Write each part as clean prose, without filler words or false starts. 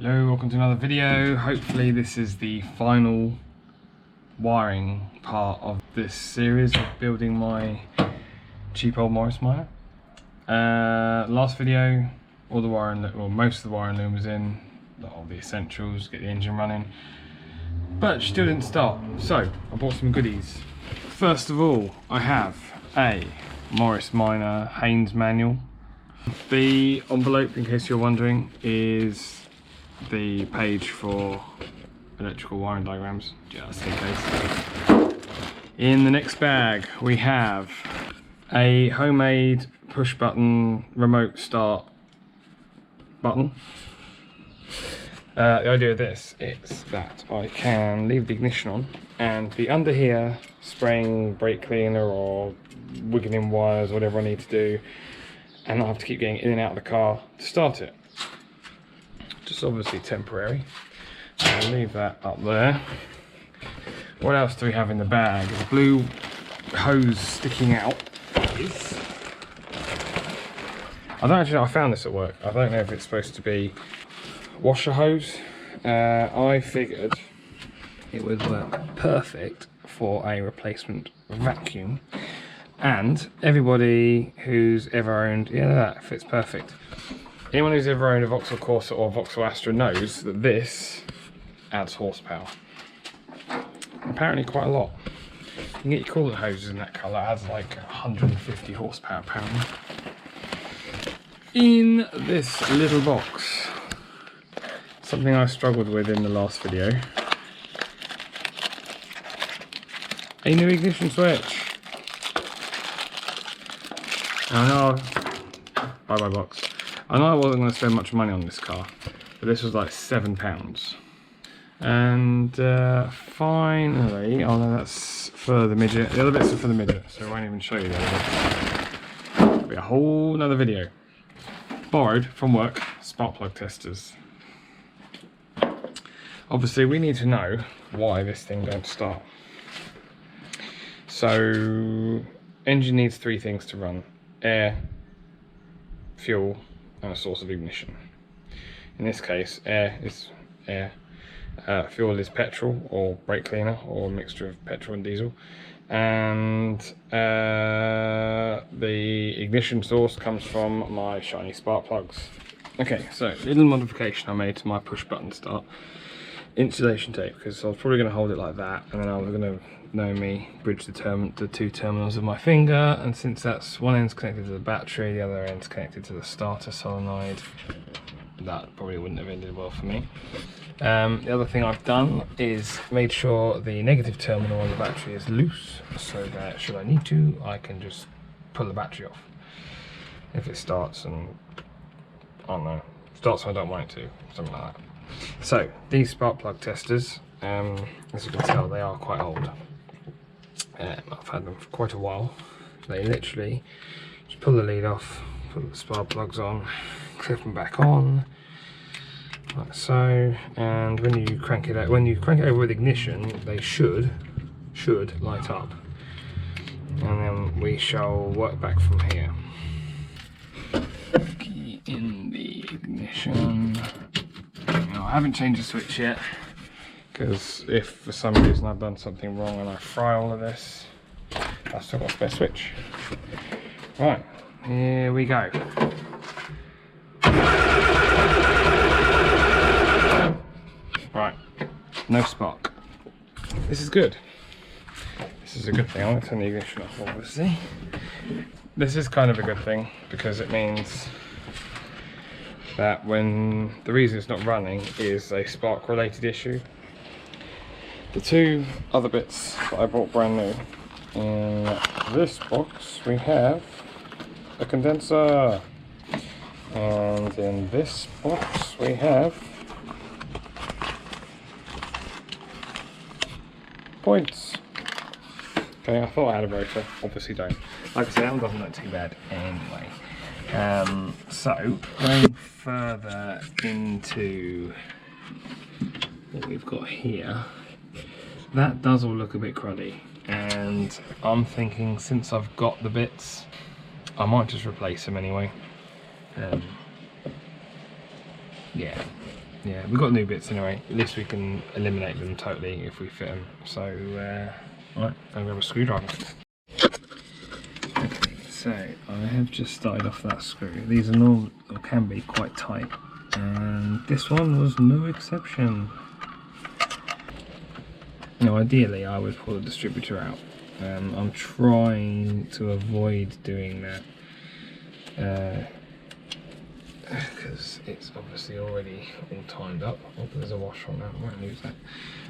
Hello, welcome to another video. Hopefully this is the final wiring part of this series of building my cheap old Morris miner. Last video, all the wiring, well, most of the wiring loom was in, all the essentials, get the engine running, but still didn't start. So I bought some goodies. First of all, I have a Morris miner Haynes manual. The envelope, in case you're wondering, is the page for electrical wiring diagrams, just in case. In the next bag we have a homemade push button remote start button. The idea of this is that I can leave the ignition on and be under here spraying brake cleaner or wiggling wires or whatever I need to do, and not have to keep getting in and out of the car to start it. Just obviously temporary. I'll leave that up there. What else do we have in the bag? The blue hose sticking out is... I don't actually know, I found this at work. I don't know if it's supposed to be washer hose. I figured it would work perfect for a replacement vacuum. And everybody who's ever owned, yeah, that fits perfect. Anyone who's ever owned a Vauxhall Corsa or Vauxhall Astra knows that this adds horsepower. Apparently quite a lot. You can get your coolant hoses in that colour, adds like 150 horsepower apparently. In this little box, something I struggled with in the last video, a new ignition switch. I know, bye box. I know I wasn't going to spend much money on this car, but this was like £7. And finally, oh no, that's for the midget. The other bits are for the midget, so I won't even show you the other bits. It'll be a whole nother video. Borrowed from work, spark plug testers. Obviously, we need to know why this thing don't start. So, engine needs three things to run: air, fuel, and a source of ignition. In this case, air is air, fuel is petrol or brake cleaner or a mixture of petrol and diesel, and the ignition source comes from my shiny spark plugs. Okay, so little modification I made to my push button start. Insulation tape, because I was probably going to hold it like that, and then I was going to, know me, bridge the two terminals of my finger, and since that's one end's connected to the battery, the other end's connected to the starter solenoid, that probably wouldn't have ended well for me. The other thing I've done is made sure the negative terminal on the battery is loose, so that should I need to, I can just pull the battery off if it starts and, I don't know, starts when I don't want it to, something like that. So these spark plug testers, as you can tell, they are quite old. I've had them for quite a while. They literally just pull the lead off, put the spark plugs on, clip them back on, like so. And when you crank it over with ignition, they should light up. And then we shall work back from here. Key in the ignition. Now, I haven't changed the switch yet, because if for some reason I've done something wrong and I fry all of this, I've still got a spare switch. Right, here we go. Right, no spark. This is good. This is a good thing. I'm going to turn the ignition off, obviously. This is kind of a good thing, because it means that when the reason it's not running is a spark related issue. The two other bits that I bought brand new, in this box we have a condenser, and in this box we have points. Okay, I thought I had a rotor, obviously don't. Like I said, that one doesn't look too bad anyway. So, going further into what we've got here, that does all look a bit cruddy, and I'm thinking, since I've got the bits, I might just replace them anyway. Yeah, yeah, we've got new bits anyway. At least we can eliminate them totally if we fit them. So, right, I'm going to screwdriver. Okay, so I have just started off that screw. These are normal, or can be quite tight, and this one was no exception. Now, ideally, I would pull the distributor out. I'm trying to avoid doing that because it's obviously already all timed up. Oh, there's a washer on that, I won't lose that.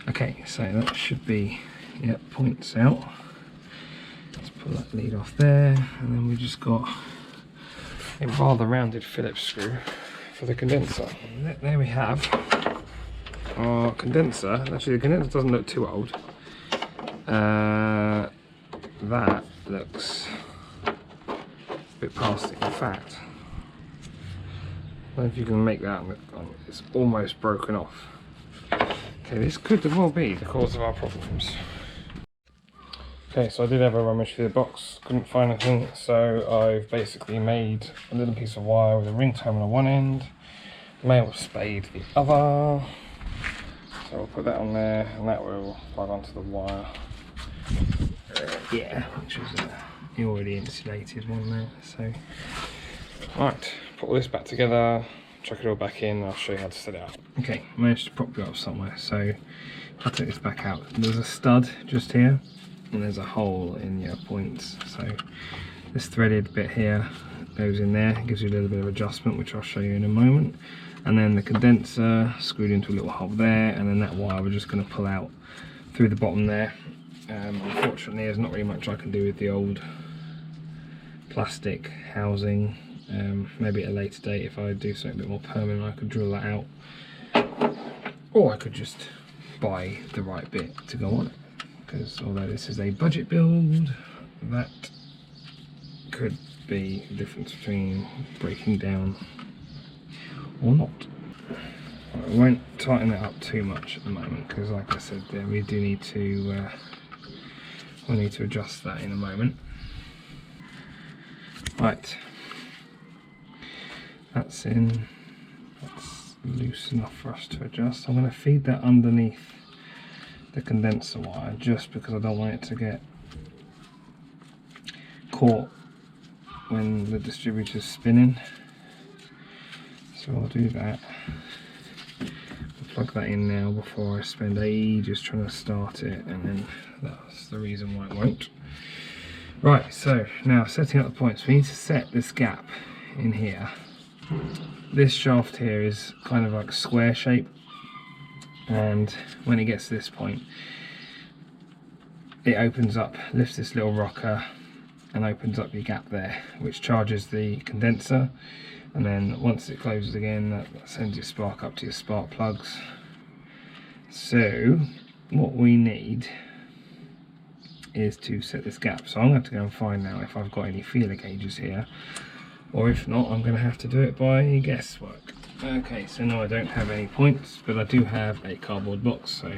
Okay, so that should be, yeah, points out. Let's pull that lead off there, and then we just got a rather rounded Phillips screw for the condenser. And there we have our condenser. Actually, the condenser doesn't look too old. That looks a bit past it. In fact, I don't know if you can make that look, it's almost broken off. Okay, this could well be the cause of our problems. Okay, so I did have a rummage through the box, couldn't find anything, so I've basically made a little piece of wire with a ring terminal one end, male spade the other. So we'll put that on there, and that will plug onto the wire. Yeah, which is the already insulated one there. So, right, put all this back together, chuck it all back in, and I'll show you how to set it up. Okay, managed to prop it up somewhere. So I'll take this back out. There's a stud just here, and there's a hole in your points. So this threaded bit here goes in there, gives you a little bit of adjustment, which I'll show you in a moment. And then the condenser screwed into a little hole there, and then that wire we're just going to pull out through the bottom there. Unfortunately, there's not really much I can do with the old plastic housing. Maybe at a later date, if I do something a bit more permanent, I could drill that out, or I could just buy the right bit to go on it. Because although this is a budget build, that could be the difference between breaking down or not. I won't tighten it up too much at the moment, because like I said, we do need to we'll need to adjust that in a moment. Right, that's in, that's loose enough for us to adjust. I'm going to feed that underneath the condenser wire, just because I don't want it to get caught when the distributor's spinning. So I'll do that. I'll plug that in now before I spend ages trying to start it, and then that's the reason why it won't. Right, so now setting up the points. We need to set this gap in here. This shaft here is kind of like square shape, and when it gets to this point, it opens up, lifts this little rocker and opens up your gap there, which charges the condenser. And then once it closes again, that sends your spark up to your spark plugs. So what we need is to set this gap. So I'm going to have to go and find now if I've got any feeler gauges here, or if not, I'm going to have to do it by guesswork. Okay, so no, I don't have any points, but I do have a cardboard box. So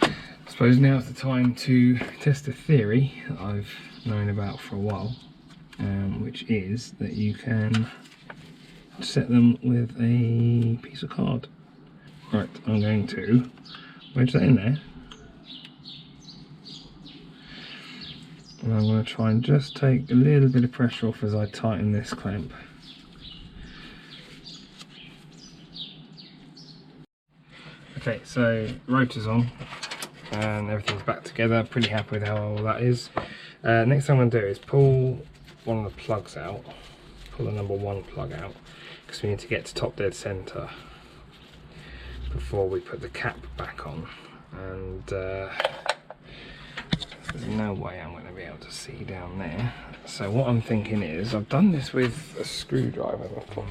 I suppose now is the time to test a theory that I've known about for a while, which is that you can set them with a piece of card. Right, I'm going to wedge that in there, and I'm going to try and just take a little bit of pressure off as I tighten this clamp. Okay, so rotor's on and everything's back together. Pretty happy with how all that is. Next thing I'm going to do is pull one of the plugs out, pull the number 1 plug out, because we need to get to top dead center before we put the cap back on. And there's no way I'm going to be able to see down there. So what I'm thinking is, I've done this with a screwdriver before,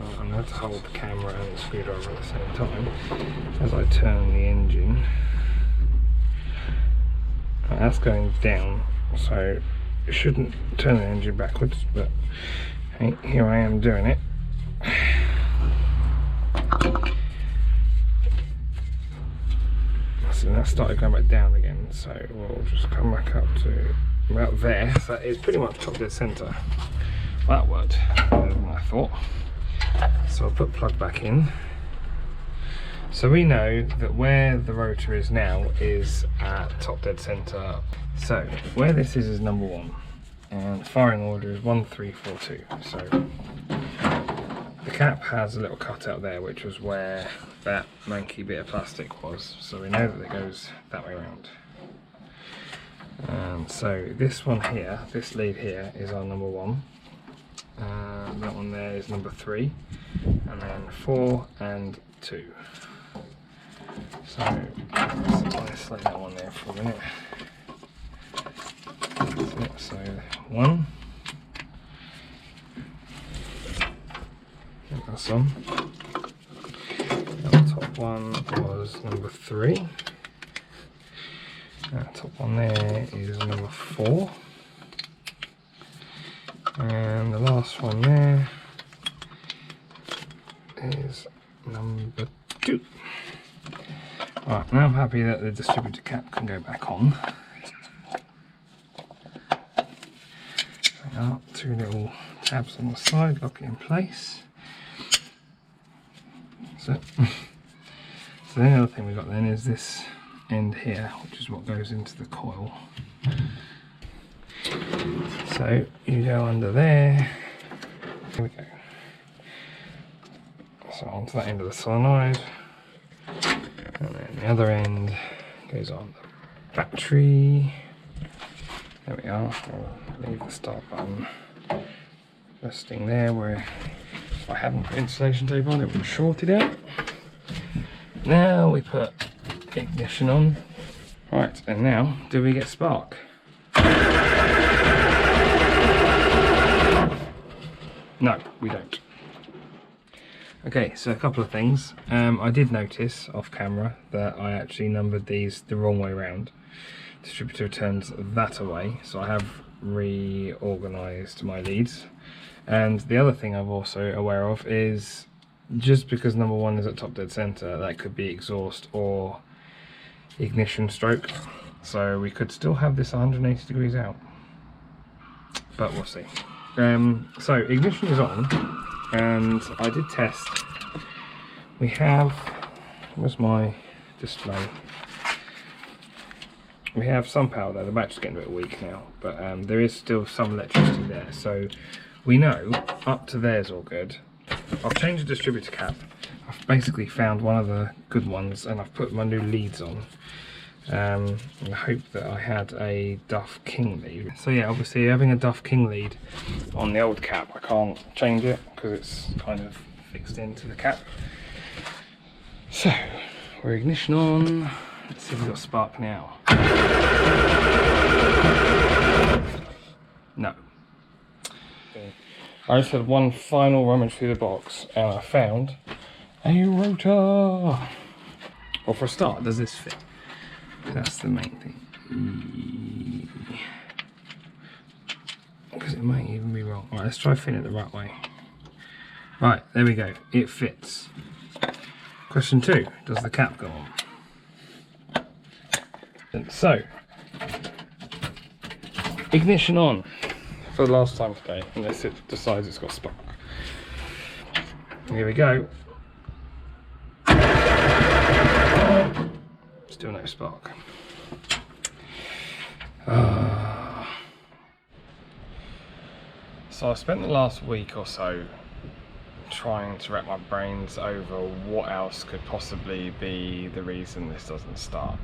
and I'm going to hold the camera and the screwdriver at the same time as I turn the engine. Right, that's going down, so it shouldn't turn the engine backwards, but hey, here I am doing it. So that started going back down again, so we'll just come back up to about there. So it's pretty much top dead center. Well, that worked better than I thought. So I'll put plug back in. So we know that where the rotor is now is at top dead center. So where this is number 1, and firing order is 1342. So the cap has a little cutout there, which was where that manky bit of plastic was. So we know that it goes that way around. And so this one here, this lead here, is our number 1. That one there is number 3, and then 4 and 2. So let's select that one there for a minute. So 1. That's on. The top one was number 3. That top one there is number 4. And the last one there is number 2. Right, now I'm happy that the distributor cap can go back on. There are 2 little tabs on the side, lock it in place. So the other thing we've got then is this end here, which is what goes into the coil. So you go under there. Here we go. So onto that end of the solenoid, and then the other end goes on the battery. There we are. I'll leave the start button resting there where if I hadn't put insulation tape on it would have shorted out. Now we put ignition on. Right, and now do we get spark? No, we don't. Okay, so a couple of things. I did notice off camera that I actually numbered these the wrong way around. Distributor turns that away, so I have reorganised my leads. And the other thing I'm also aware of is just because number 1 is at top dead centre, that could be exhaust or ignition stroke. So we could still have this 180 degrees out, but we'll see. So ignition is on, and I did test. We have, where's my display? We have some power there. The battery's getting a bit weak now, but there is still some electricity there. So we know up to there's all good. I've changed the distributor cap. I've basically found one of the good ones, and I've put my new leads on. And I hope that I had a Duff King lead. So yeah, obviously having a Duff King lead on the old cap, I can't change it because it's kind of fixed into the cap. So we're ignition on. Let's see if we've got spark now. No. I just had one final rummage through the box and I found a rotor. Well, for a start, does this fit? That's the main thing. Because it might even be wrong. Alright, let's try fitting it the right way. Right, there we go. It fits. Question 2, does the cap go on? And so, ignition on for the last time today, unless it decides it's got spark. Here we go. Still no spark. So I spent the last week or so trying to wrap my brains over what else could possibly be the reason this doesn't start.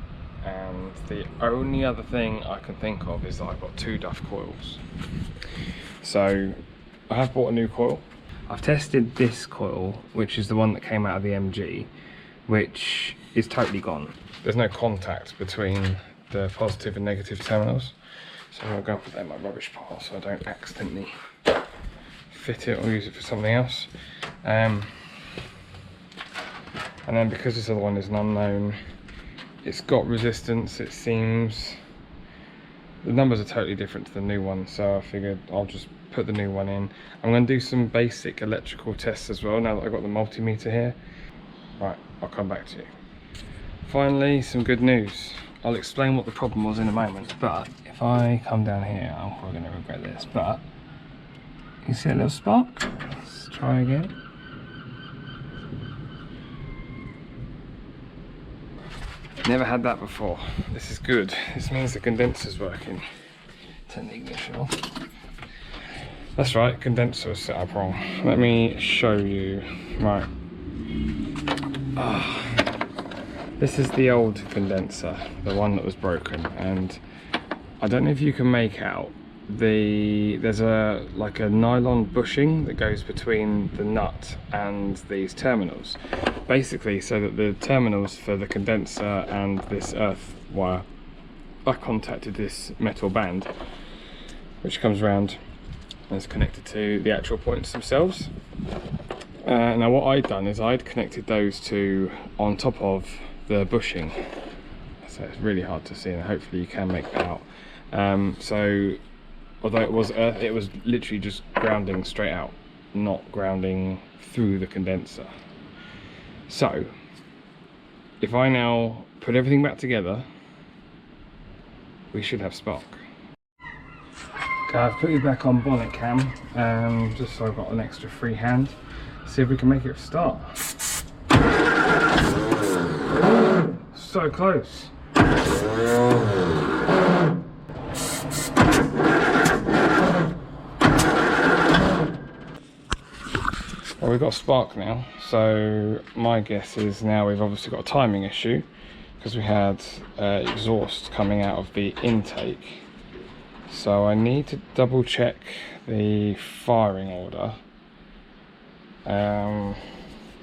And the only other thing I can think of is that I've got 2 Duff coils. So I have bought a new coil. I've tested this coil, which is the one that came out of the MG, which is totally gone. There's no contact between the positive and negative terminals. So I'm going to go and put that in my rubbish pile so I don't accidentally fit it or use it for something else. And then because this other one is an unknown, it's got resistance, it seems. The numbers are totally different to the new one, so I figured I'll just put the new one in. I'm going to do some basic electrical tests as well now that I've got the multimeter here. Right, I'll come back to you. Finally, some good news. I'll explain what the problem was in a moment, but if I come down here, I'm probably going to regret this, but you see a little spark? Let's try again. Never had that before. This is good. This means the condenser's working. Turn the ignition off. That's right, condenser was set up wrong. Let me show you. Right. This is the old condenser, the one that was broken, and I don't know if you can make out there's a nylon bushing that goes between the nut and these terminals, basically so that the terminals for the condenser and this earth wire are contacted this metal band which comes around and is connected to the actual points themselves. Now what I'd done is I'd connected those two on top of the bushing, so it's really hard to see, and hopefully you can make that out. So although it was earth, it was literally just grounding straight out, not grounding through the condenser. So if I now put everything back together, we should have spark. Okay, I've put you back on bonnet cam, just so I've got an extra free hand. See if we can make it start. So close. Well, we've got a spark now, so my guess is now we've obviously got a timing issue because we had exhaust coming out of the intake. So I need to double check the firing order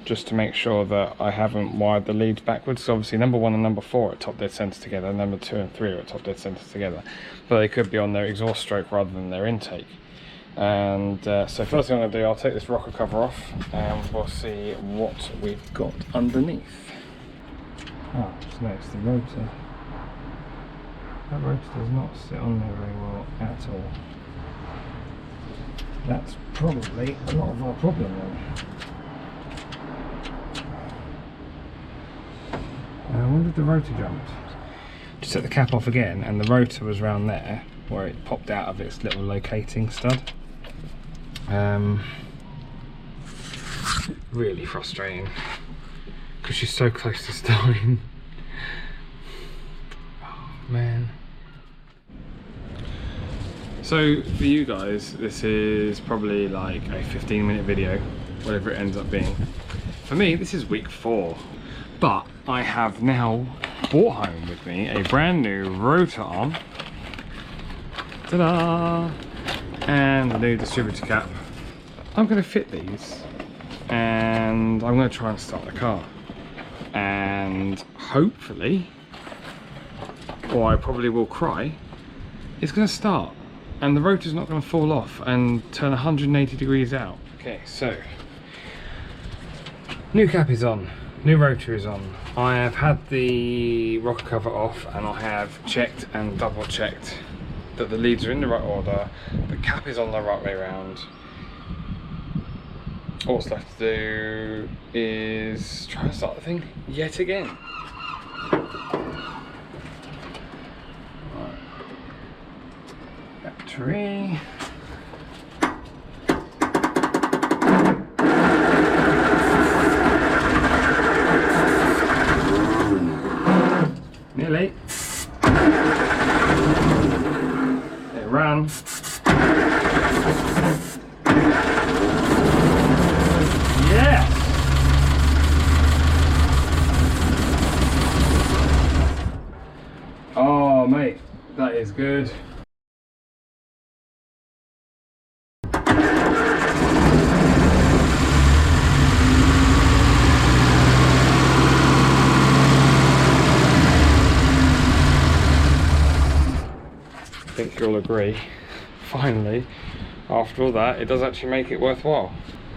just to make sure that I haven't wired the leads backwards. So obviously number 1 and number 4 are top dead center together, number 2 and 3 are at top dead center together, but they could be on their exhaust stroke rather than their intake. And so first thing I'm going to do, I'll take this rocker cover off and we'll see what we've got underneath. Oh, just noticed the rotor. That rotor does not sit on there very well at all. That's probably a lot of our problem then. I wonder if the rotor jumped. Just set the cap off again, and the rotor was around there where it popped out of its little locating stud. Really frustrating because she's so close to starting. Oh man. So for you guys, this is probably like a 15-minute video, whatever it ends up being. For me, this is week 4, but I have now brought home with me a brand new rotor arm. Ta-da! And a new distributor cap. I'm going to fit these and I'm going to try and start the car. And hopefully, or I probably will cry, it's going to start. And the rotor's not going to fall off and turn 180 degrees out. Okay, so new cap is on, new rotor is on. I have had the rocker cover off and I have checked and double checked that the leads are in the right order, the cap is on the right way around. All that's left to do is try and start the thing yet again. Battery. Nearly. It ran. Yes! Oh mate, that is good. I think you'll agree, finally, after all that, it does actually make it worthwhile.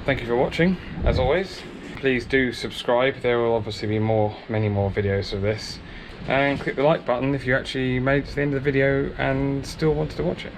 Thank you for watching, as always. Please do subscribe, there will obviously be many more videos of this. And click the like button if you actually made it to the end of the video and still wanted to watch it.